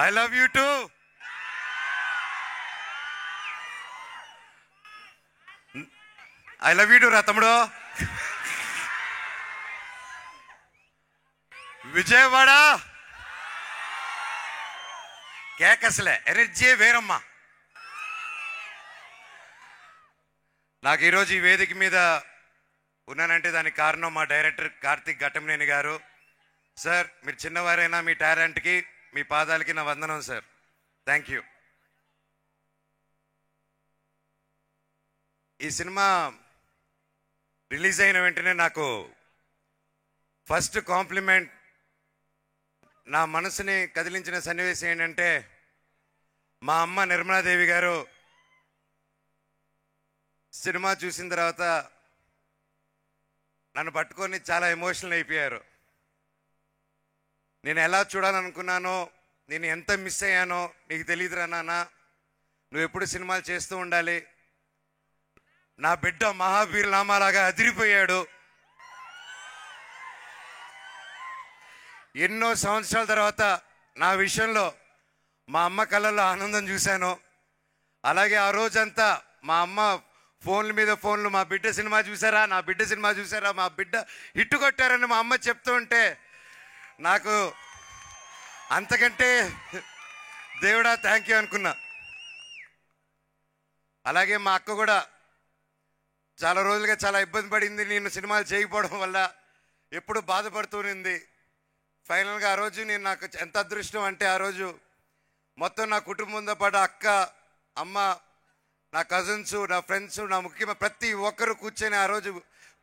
I love you two. I love you two రా తమ్ముడు. Vijayawada కేకసలే energy వేరమ్మా. నాకు ఈరోజు ఈ వేదిక మీద ఉన్నానంటే దానికి కారణం మా డైరెక్టర్ కార్తిక్ ఘట్టమనేని గారు. సార్, మీరు చిన్నవారైనా మీ టాలెంట్కి మీ పాదాలకి నా వందనం సార్. Thank you. ఈ సినిమా రిలీజ్ అయిన వెంటనే నాకు ఫస్ట్ కాంప్లిమెంట్, నా మనసుని కదిలించిన సన్నివేశం ఏంటంటే మా అమ్మ నిర్మలాదేవి గారు సినిమా చూసిన తర్వాత నన్ను పట్టుకొని చాలా ఎమోషనల్ అయిపోయారు. నేను ఎలా చూడాలనుకున్నానో, నేను ఎంత మిస్ అయ్యానో నీకు తెలియదురా నాన్న, నువ్వు ఎప్పుడు సినిమాలు చేస్తూ ఉండాలి, నా బిడ్డ మహావీర్ నామాలాగా అదిరిపోయాడు, ఎన్నో సంవత్సరాల తర్వాత నా విషయంలో మా అమ్మ కళ్ళల్లో ఆనందం చూశాను. అలాగే ఆ రోజంతా మా అమ్మ ఫోన్ల మీద ఫోన్లు, మా బిడ్డ సినిమా చూసారా, నా బిడ్డ సినిమా చూసారా, మా బిడ్డ హిట్టు కొట్టారని మా అమ్మ చెప్తూ ఉంటే నాకు అంతకంటే దేవుడా థ్యాంక్ యూ అనుకున్నా. అలాగే మా అక్క కూడా చాలా రోజులుగా చాలా ఇబ్బంది పడింది, నేను సినిమాలు చేయకపోవడం వల్ల ఎప్పుడు బాధపడుతూనింది. ఫైనల్గా ఆ రోజు నేను, నాకు ఎంత అదృష్టం అంటే ఆ రోజు మొత్తం నా కుటుంబంతో పాటు అక్క, అమ్మ, నా కజిన్స్, నా ఫ్రెండ్స్, నా ముఖ్యమైన ప్రతి ఒక్కరు కూర్చొని ఆ రోజు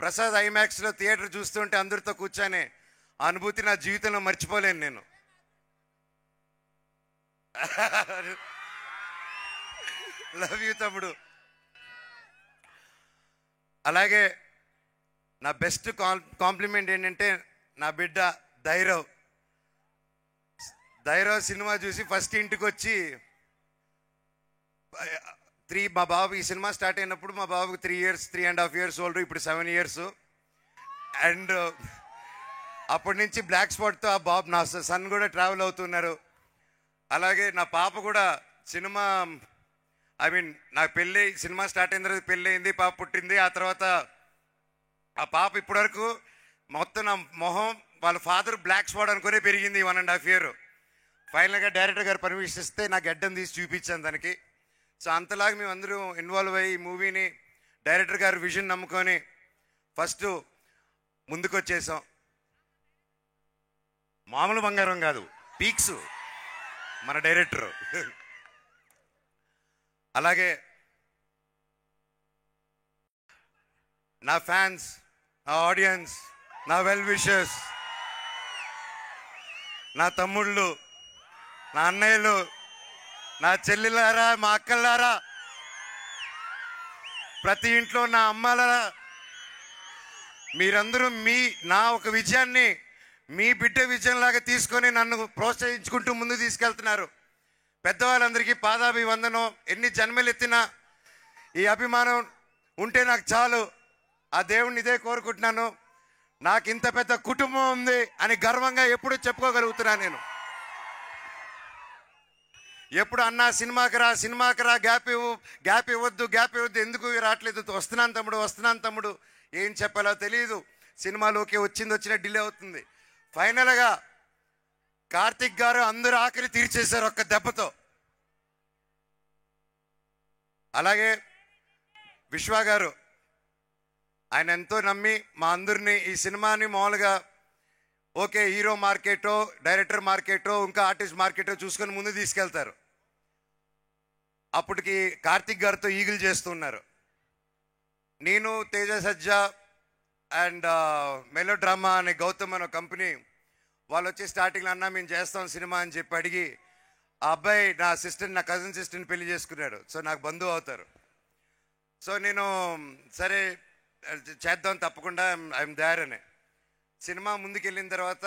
ప్రసాద్ ఐమాక్స్లో థియేటర్ చూస్తుంటే అందరితో కూర్చొని ఆ అనుభూతి నా జీవితంలో మర్చిపోలేను నేను. లవ్ యూ తమ్ముడు. అలాగే నా బెస్ట్ కాంప్లిమెంట్ ఏంటంటే నా బిడ్డ ధైర్యం సినిమా చూసి ఫస్ట్ ఇంటికి వచ్చి మా బాబు ఈ సినిమా స్టార్ట్ అయినప్పుడు మా బాబుకి 3.5 years ఓల్డ్, ఇప్పుడు 7 years. అండ్ అప్పటి నుంచి బ్లాక్ స్పాట్తో ఆ బాబు, నా సన్ కూడా ట్రావెల్ అవుతున్నారు. అలాగే నా పాప కూడా సినిమా, నా పెళ్ళి, సినిమా స్టార్ట్ అయిన తర్వాత పెళ్ళి అయింది, పాప పుట్టింది. ఆ తర్వాత ఆ పాప ఇప్పటివరకు మొత్తం నా మొహం వాళ్ళ ఫాదర్ బ్లాక్ స్పాట్ అనుకునే పెరిగింది 1.5 year. ఫైనల్గా డైరెక్టర్ గారు పర్మిషన్ ఇస్తే నా గడ్డం తీసి చూపించాను దానికి. సో అంతలాగా మేము అందరూ ఇన్వాల్వ్ అయ్యి ఈ మూవీని డైరెక్టర్ గారు విజన్ నమ్ముకొని ఫస్ట్ ముందుకు వచ్చేసాం. మామూలు బంగారం కాదు, పీక్స్ మన డైరెక్టర్. అలాగే నా ఫ్యాన్స్, నా ఆడియన్స్, నా వెల్ విషర్స్, నా తమ్ముళ్ళు, నా అన్నయ్యలు, నా చెల్లెలారా, మా అక్కలారా, ప్రతి ఇంట్లో నా అమ్మాలరా, మీరందరూ నా ఒక విజయాన్ని మీ బిడ్డ విజయంలాగా తీసుకొని నన్ను ప్రోత్సహించుకుంటూ ముందు తీసుకెళ్తున్నారు. పెద్దవాళ్ళందరికీ పాదాభివందనం. ఎన్ని జన్మలు ఎత్తినా ఈ అభిమానం ఉంటే నాకు చాలు. ఆ దేవుణ్ణి ఇదే కోరుకుంటున్నాను. నాకు ఇంత పెద్ద కుటుంబం ఉంది అని గర్వంగా ఎప్పుడు చెప్పుకోగలుగుతున్నాను నేను. ఎప్పుడు అన్నా సినిమాకి రా, గ్యాప్ ఇవ్వద్దు, ఎందుకు రావట్లేదు, వస్తున్నాను తమ్ముడు, ఏం చెప్పాలో తెలియదు, సినిమాలోకి వచ్చిన డిలే అవుతుంది. ఫైనల్గా కార్తిక్ గారు అందరూ ఆకలి తీర్చేశారు ఒక్క దెబ్బతో. అలాగే విశ్వ గారు, ఆయన ఎంతో నమ్మి మా అందరినీ ఈ సినిమాని మామూలుగా ఓకే హీరో మార్కెటో, డైరెక్టర్ మార్కెటో, ఇంకా ఆర్టిస్ట్ మార్కెటో చూసుకొని ముందు తీసుకెళ్తారు. అప్పటికి కార్తిక్ గారితో ఈగిల్ చేస్తున్నారు. నేను, తేజ సజ్జా అండ్ మెలో డ్రామా అనే గౌతమ్ అనే కంపెనీ వాళ్ళు వచ్చి స్టార్టింగ్లో అన్నా మేము చేస్తాం సినిమా అని చెప్పి అడిగి, ఆ అబ్బాయి నా సిస్టర్, నా కజిన్ సిస్టర్ని పెళ్లి చేసుకున్నాడు. సో నాకు బంధువు అవుతారు. సో నేను సరే చేద్దాం తప్పకుండా, ఐఎమ్ దేర్ అని. సినిమా ముందుకెళ్ళిన తర్వాత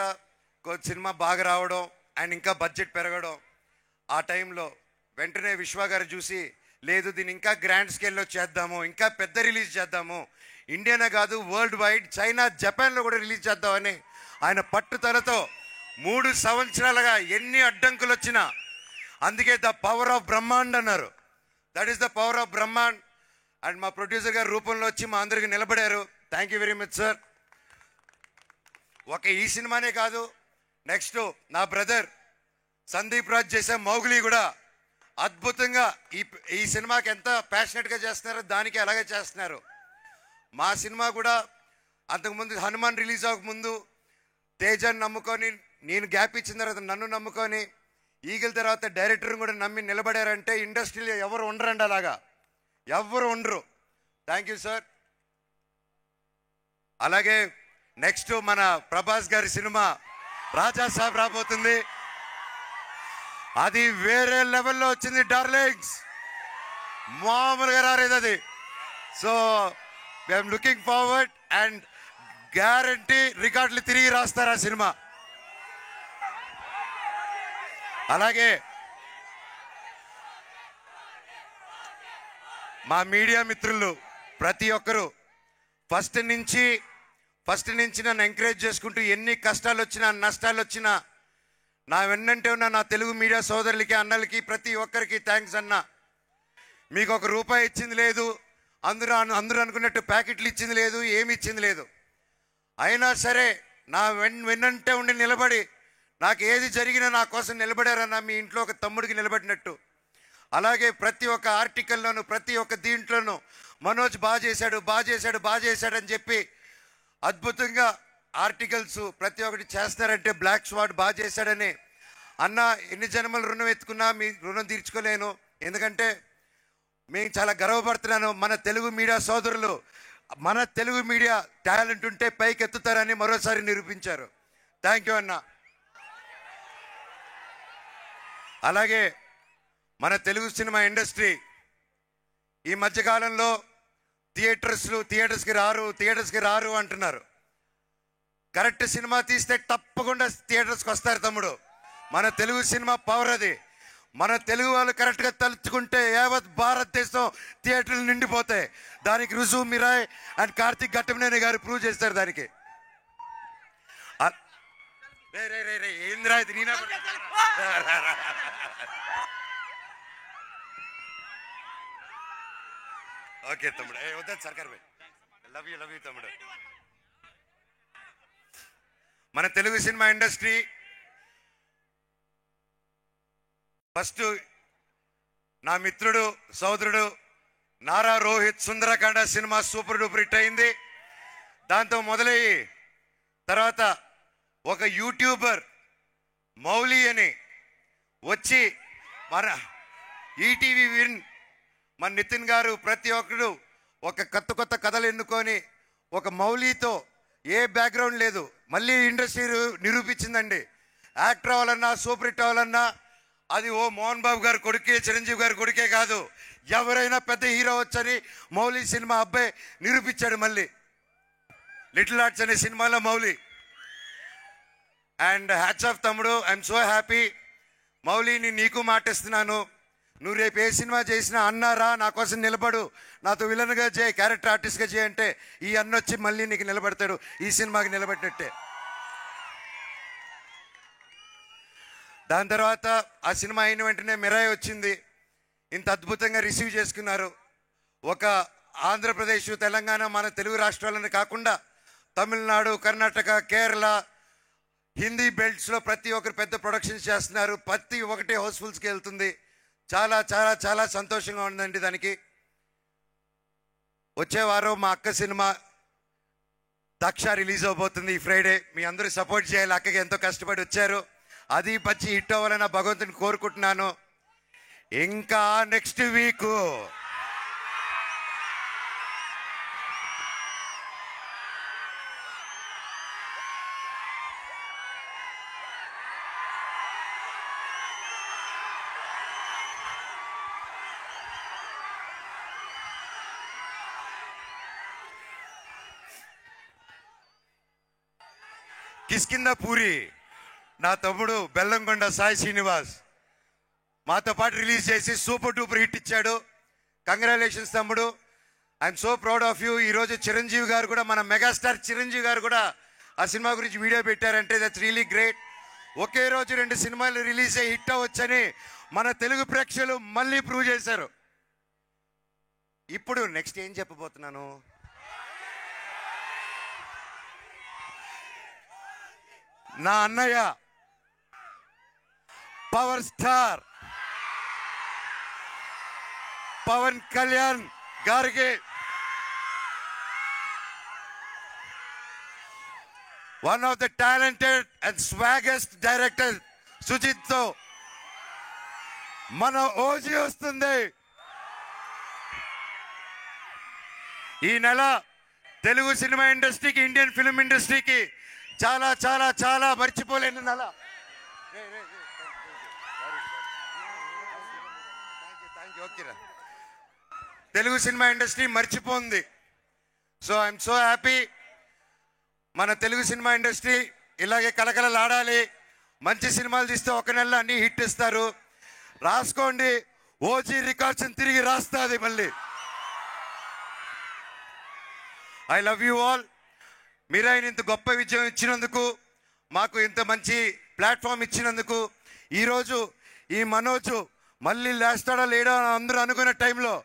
సినిమా బాగా రావడం అండ్ ఇంకా బడ్జెట్ పెరగడం, ఆ టైంలో వెంటనే విశ్వ గారు చూసి, లేదు దీన్ని ఇంకా గ్రాండ్ స్కేల్లో చేద్దాము, ఇంకా పెద్ద రిలీజ్ చేద్దాము, ఇండియానే కాదు వరల్డ్ వైడ్, చైనా, జపాన్లో కూడా రిలీజ్ చేద్దామని ఆయన పట్టుదలతో 3 సంవత్సరాలుగా ఎన్ని అడ్డంకులు వచ్చినా, అందుకే ద పవర్ ఆఫ్ బ్రహ్మాండ్ అన్నారు. That is the power of Brahmand. And మా ప్రొడ్యూసర్ గారు రూపంలో వచ్చి మా అందరికి నిలబడారు. Thank you very much sir. ఒక ఈ సినిమానే కాదు, నెక్స్ట్ నా బ్రదర్ సందీప్ రాజ్ చేసే మౌగ్లీ కూడా అద్భుతంగా ఈ సినిమాకి ఎంత ప్యాషనెట్గా చేస్తున్నారో దానికి అలాగే చేస్తున్నారు. మా సినిమా కూడా అంతకుముందు హనుమాన్ రిలీజ్ అవ్వకముందు తేజాన్ని నమ్ముకొని, నేను గ్యాప్ ఇచ్చిన తర్వాత నన్ను నమ్ముకొని, ఈగిల్ తర్వాత డైరెక్టర్ని కూడా నమ్మి నిలబడారంటే ఇండస్ట్రీలో ఎవరు ఉండరండి, అలాగా ఎవరు ఉండరు. Thank you sir. అలాగే నెక్స్ట్ మన ప్రభాస్ గారి సినిమా రాజా సాబ్ రాబోతుంది. అది వేరే లెవెల్లో వచ్చింది డార్లింగ్స్, మామూలుగా రాలేదు అది. So I'm looking forward and guarantee రికార్డులు తిరిగి రాస్తారు ఆ సినిమా. అలాగే మా మీడియా మిత్రులు ప్రతి ఒక్కరూ ఫస్ట్ నుంచి నన్ను ఎంకరేజ్ చేసుకుంటూ ఎన్ని కష్టాలు వచ్చినా నష్టాలు వచ్చినా నా వెన్నంటే ఉన్న నా తెలుగు మీడియా సోదరులకి అన్నలకి ప్రతి ఒక్కరికి థ్యాంక్స్ అన్న. మీకు ₹1 ఇచ్చింది లేదు, అందరూ అనుకున్నట్టు ప్యాకెట్లు ఇచ్చింది లేదు, ఏమి ఇచ్చింది లేదు. అయినా సరే నా వెన్నంటే ఉండి నిలబడి నాకు ఏది జరిగినా నా కోసం నిలబడారన్న, మీ ఇంట్లో ఒక తమ్ముడికి నిలబడినట్టు. అలాగే ప్రతి ఒక్క ఆర్టికల్లోనూ ప్రతి ఒక్క దీంట్లోనూ మనోజ్ బాగా చేశాడు అని చెప్పి అద్భుతంగా ఆర్టికల్స్ ప్రతి ఒక్కటి చేస్తారంటే బ్లాక్ స్వాట్ బాగా చేశాడని. అన్న ఎన్ని జన్మలు రుణం ఎత్తుకున్నా మీ రుణం తీర్చుకోలేను, ఎందుకంటే మేము చాలా గర్వపడుతున్నాను. మన తెలుగు మీడియా సోదరులు, మన తెలుగు మీడియా టాలెంట్ ఉంటే పైకి ఎత్తుతారని మరోసారి నిరూపించారు. థ్యాంక్ యూ అన్న. అలాగే మన తెలుగు సినిమా ఇండస్ట్రీ ఈ మధ్యకాలంలో థియేటర్స్కి రారు అంటున్నారు. కరెక్ట్ సినిమా తీస్తే తప్పకుండా థియేటర్స్కి వస్తారు తమ్ముడు. మన తెలుగు సినిమా పవర్ అది. మన తెలుగు వాళ్ళు కరెక్ట్గా తలుచుకుంటే యావత్ భారతదేశం థియేటర్లు నిండిపోతాయి. దానికి రుజువు మిరాయ్ అండ్ కార్తిక్ ఘట్టమనేని గారు ప్రూవ్ చేస్తారు దానికి. ఏంద్రా ఇది నేనా? ఓకే తమ్ముడు, వద్దా సర్కార్ భాయ్, లవ్ యూ తమ్ముడు. మన తెలుగు సినిమా ఇండస్ట్రీ ఫస్ట్ నా మిత్రుడు సోదరుడు Nara Rohit Sundarakanda cinema super duper hit అయింది. దాంతో మొదలయ్యి తర్వాత ఒక యూట్యూబర్ మౌలి అని వచ్చి మన ఈటీవీ విన్ మన నితిన్ గారు ప్రతి ఒక్కరు ఒక కొత్త కథలు ఎన్నుకొని ఒక మౌలితో ఏ బ్యాక్గ్రౌండ్ లేదు మళ్ళీ ఇండస్ట్రీ నిరూపించిందండి. యాక్టర్ అవ్వాలన్నా సూపర్ హిట్ అవ్వాలన్నా అది మోహన్ బాబు గారు కొడుకే, చిరంజీవి గారి కొడుకే కాదు, ఎవరైనా పెద్ద హీరో వచ్చని మౌలి సినిమా అబ్బాయి నిరూపించాడు. మళ్ళీ లిటిల్ ఆర్ట్స్ అనే సినిమాలో మౌలి. అండ్ హ్యాట్స్ ఆఫ్ తమ్ముడు, ఐఎమ్ సో హ్యాపీ. మౌలిని నీకు మాటిస్తున్నాను, నువ్వు రేపు ఏ సినిమా చేసినా అన్నారా నా కోసం నిలబడు, నాతో విలన్గా చేయి, క్యారెక్టర్ ఆర్టిస్ట్గా చేయి అంటే ఈ అన్న వచ్చి మళ్ళీ నీకు నిలబడతాడు, ఈ సినిమాకి నిలబడినట్టే. దాని తర్వాత ఆ సినిమా అయిన వెంటనే మిరాయి వచ్చింది. ఇంత అద్భుతంగా రిసీవ్ చేసుకున్నారు. ఒక ఆంధ్రప్రదేశ్, తెలంగాణ, మన తెలుగు రాష్ట్రాలను కాకుండా తమిళనాడు, కర్ణాటక, కేరళ, హిందీ బెల్ట్స్లో ప్రతి ఒక్కరు పెద్ద ప్రొడక్షన్స్ చేస్తున్నారు. ప్రతి ఒక్కటి హౌస్ఫుల్స్కి వెళ్తుంది. చాలా చాలా చాలా సంతోషంగా ఉందండి. దానికి వచ్చే వారం మా అక్క సినిమా దక్ష రిలీజ్ అవబోతుంది ఈ ఫ్రైడే. మీ అందరూ సపోర్ట్ చేయాలి, అక్కకి ఎంతో కష్టపడి వచ్చారు. అది పచ్చి హిట్ అవ్వాలని భగవంతుని కోరుకుంటున్నాను. ఇంకా నెక్స్ట్ వీక్ కిష్కింద పూరి నా తమ్ముడు బెల్లంకొండ సాయి శ్రీనివాస్ మాతో పాటు రిలీజ్ చేసి సూపర్ డూపర్ హిట్ ఇచ్చాడు. కంగ్రాచులేషన్స్ తమ్ముడు, I'm so proud of you. ఈరోజు చిరంజీవి గారు కూడా, మన మెగాస్టార్ చిరంజీవి గారు కూడా ఆ సినిమా గురించి వీడియో పెట్టారంటే దట్స్ రియలీ గ్రేట్. ఒకే రోజు 2 సినిమాలు రిలీజ్ అయ్యి హిట్ అవ్వచ్చని మన తెలుగు ప్రేక్షకులు మళ్ళీ ప్రూవ్ చేశారు. ఇప్పుడు నెక్స్ట్ ఏం చెప్పబోతున్నాను, నా అన్నయ్య పవర్ స్టార్ పవన్ కళ్యాణ్ గారికి one of the talented and swaggest director Sujith తో మన ఓజీ వస్తుంది. ఈ నెల తెలుగు సినిమా ఇండస్ట్రీకి, ఇండియన్ ఫిల్మ్ ఇండస్ట్రీకి చాలా చాలా చాలా మర్చిపోలేని నెల. తెలుగు సినిమా ఇండస్ట్రీ మర్చిపోయింది. So I'm so happy. మన తెలుగు సినిమా ఇండస్ట్రీ ఇలాగే కలకలలాడాలి. మంచి సినిమాలు తీస్తే ఒక నెలలో అన్ని హిట్ ఇస్తారు. రాసుకోండి, ఓజీ రికార్డ్స్ తిరిగి రాస్తుంది మళ్ళీ. I love you all. మీరు ఆయన ఇంత గొప్ప విజయం ఇచ్చినందుకు, మాకు ఇంత మంచి ప్లాట్ఫామ్ ఇచ్చినందుకు, ఈరోజు ఈ మనోజు మళ్ళీ లేస్తాడా లేడా అని అందరూ అనుకునే టైంలో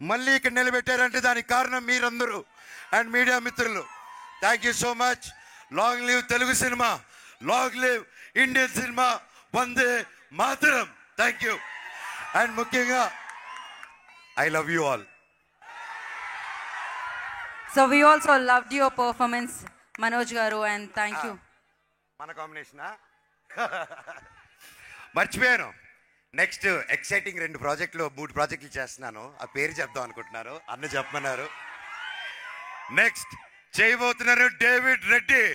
మళ్ళీ ఇక్కడ నిలబెట్టారంటే దానికి కారణం మీరందరూ అండ్ మీడియా మిత్రులు. Thank you so much. Long live Telugu cinema, long live Indian cinema, Vande Mataram. Thank you. And ముఖ్యంగా I love you all. So we also loved your performance, Manoj garu, and thank you. మన కాంబినేషనా మర్చిపోయాను. Next exciting 2 ప్రాజెక్టులు 3 ప్రాజెక్టులు చేస్తున్నాను. ఆ పేరు చెప్దాం అనుకుంటున్నారు, అన్న చెప్పమన్నారు. నెక్స్ట్ చేయబోతున్నారు డేవిడ్ రెడ్డి.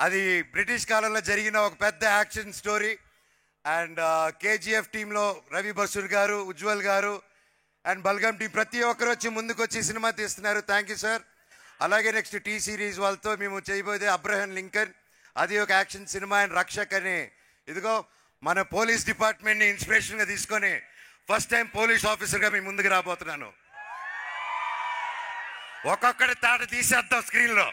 అది బ్రిటిష్ కాలంలో జరిగిన ఒక పెద్ద యాక్షన్ స్టోరీ. అండ్ కేజీఎఫ్ టీంలో రవి బసూర్ గారు, ఉజ్వల్ గారు అండ్ బల్గం టీం ప్రతి ఒక్కరు వచ్చి ముందుకు వచ్చి సినిమా తీస్తున్నారు. Thank you sir. అలాగే నెక్స్ట్ టీ సిరీస్ వాళ్ళతో మేము చేయబోయేది అబ్రహం లింకన్. అది ఒక యాక్షన్ సినిమా. అండ్ రక్షక్ అని, ఇదిగో మన పోలీస్ డిపార్ట్మెంట్ని ఇన్స్పిరేషన్గా తీసుకొని ఫస్ట్ టైం పోలీస్ ఆఫీసర్గా మీ ముందుకు రాబోతున్నాను. ఒక్కొక్కటి తాట తీసేద్దాం స్క్రీన్లో.